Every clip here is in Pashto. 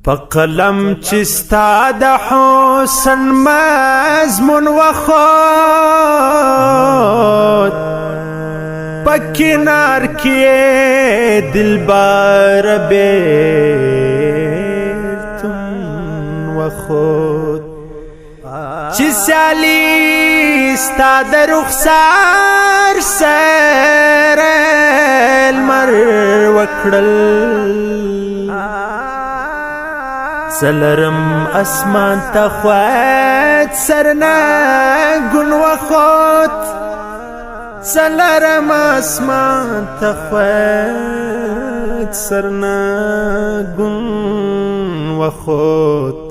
په قلم چې ستا د حسن مضمون وخوت په کنار کې دلبر بیلتون وخوت چې سیالي ستا د رخسار سره لمر وکړل سلرم اسمان تا خوات سرنا گن وخوت سلرم اسمان تا خوات سرنا گن وخوت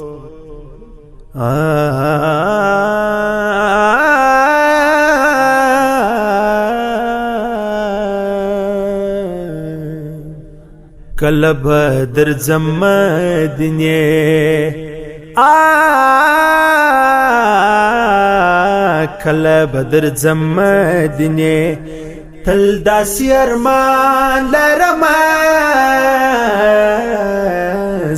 کله به درځم مدینې کله به درځم مدینې تل داسې ارمان لرمه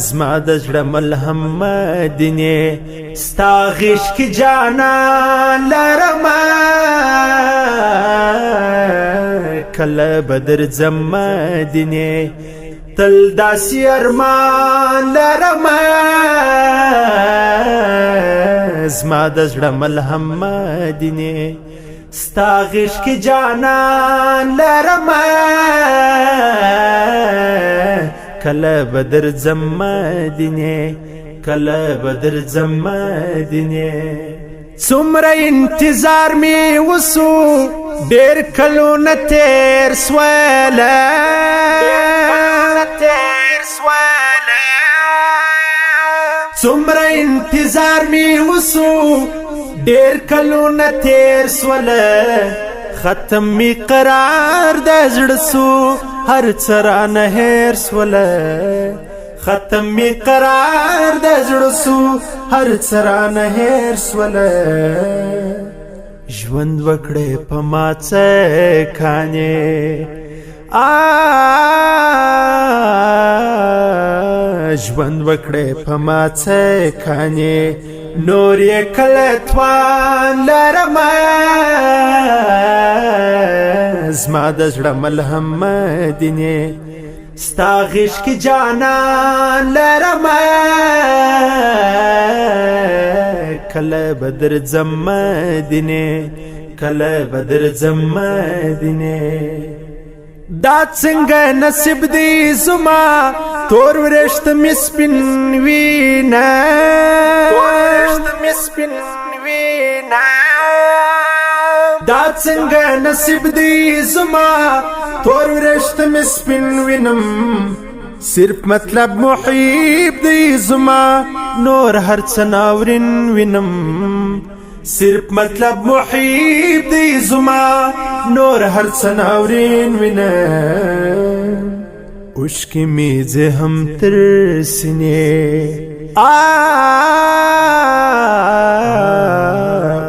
زما د زړه ملهم مدینې ستا غېږ کې جانان لرمه کله به درځم مدینې تل داسې ارمان لرمه زما د زړه ملهم مدینې ستا غېږ کې جانان لرمه کله به درځم مدینې کله به درځم مدینې څومره انتظار مې وسو ډېر کلونه تېر سوله څومره انتظار مې وسو ډېر کلونه تېر سوله ختم مې قرار د زړه سو هر څه رانه هېر سوله ختم مې قرار د زړه سو هر څه رانه هېر سوله ژوند وکړې په ما څه کانې ژوند وکړې په ما څه کانې نور یې کله توان لرمه زما د زړه ملهم مدینې ستا غېږ کې جانان لرمه کله به درځم مدینې کله به درځم مدینې دا څنګه نصیب دی زما تور ورشت مې سپین وینه دا څنګه نصیب دی زما تور ورشت مې سپین وینم صرف مطلب محیب دی زما نور هر څه ناورین وینم صرف مطلب محیب دی زما نور هر څه ناورین وینم اوښکې مې زه هم تر سینې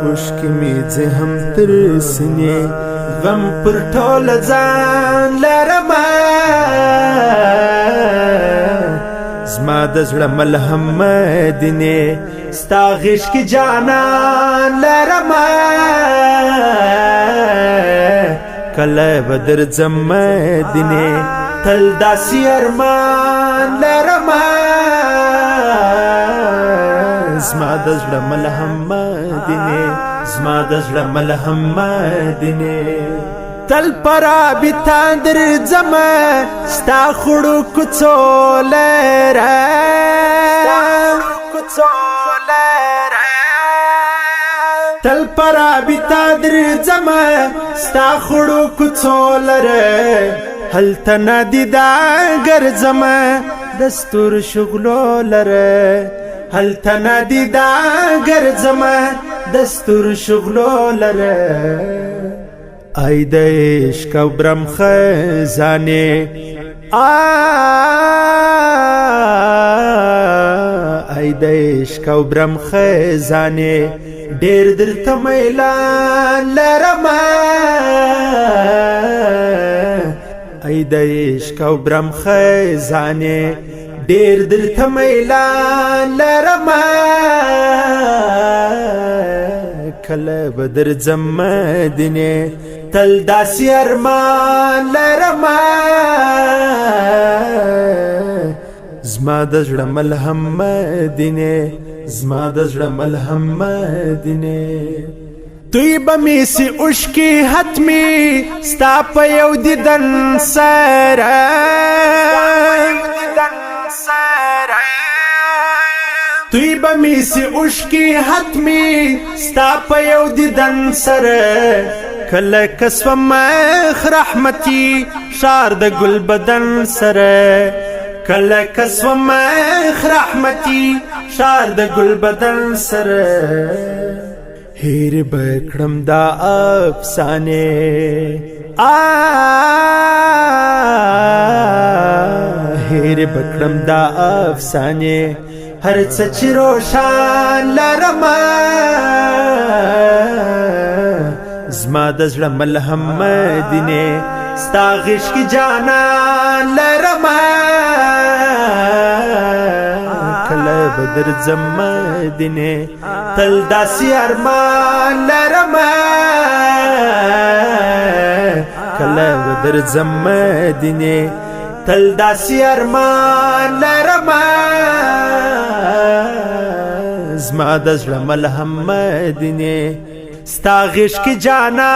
اوښکې مې زه هم تر سینې غم پر ټوله ځان لرمه زما د زړه ملهم مدینې ستا غېږ کې جانان لرمه کله به درځم مدینې تل داسې ارمان لرمه زما د زړه ملهم مدینې زما د زړه ملهم مدینې تل پرابطه درځمه ستا خړو کوڅو لره تل پرابطه درځمه ستا خړو کوڅو لره هلته نادیده ګرځمه دستور شغلو لره هلته نادیده ګرځمه دستور شغلو لره ای د عشق او برم خزانې ای د عشق او برم خزانې ډېر درته میلان لرمه ای د عشق او برم خزانې ډېر درته میلان لرمه کله به درځم مدینې تل داسې ارمان لرمه زما د زړه ملهم مدینې زما د زړه ملهم مدینې دوی به مې سي اوښکې حتمي ستا په یو دیدن سره دوی به مې سي اوښکې حتمي ستا په یو دیدن سره کله کسوه مخ رحمتي ښار د ګل بدن سره کله کسوه مخ رحمتي ښار د ګل بدن سره هیر بکړم دا افسانې هیر بکړم دا افسانې هر څه چې روښان لرمه زما د زړه ملهم مدینې ستا غېږ کې جانان لرمه کله به درځم مدینې تل داسې ارمان لرمه کله به درځم مدینې تل داسې ارمان لرمه زما د زړه ملهم مدینې ستا غېږ کې جانان